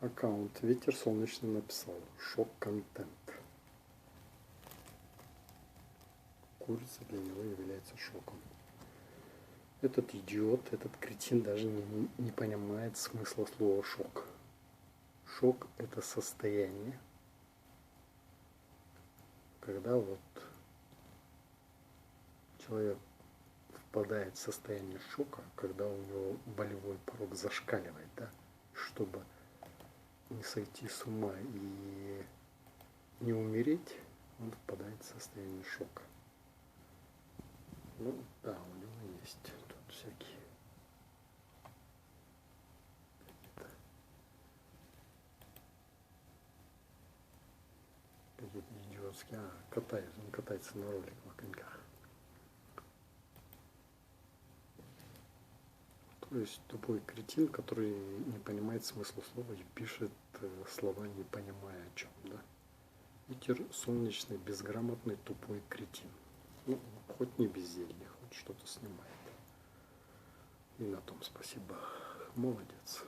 Аккаунт Ветер Солнечный написал: шок-контент. Курица для него является шоком. Этот идиот, этот кретин даже не понимает смысла слова шок. Шок – это состояние, когда вот человек впадает в состояние шока, когда у него болевой порог зашкаливает, да, чтобы не сойти с ума и не умереть, он впадает в состояние шока. Ну да, у него есть тут всякие какие-то идиотские. Он катается на роликовых коньках. То есть тупой кретин, который не понимает смысла слова и пишет слова, не понимая о чем, да. Ветер солнечный, безграмотный, тупой кретин. Ну, хоть не бездельник, хоть что-то снимает. И на том спасибо. Молодец.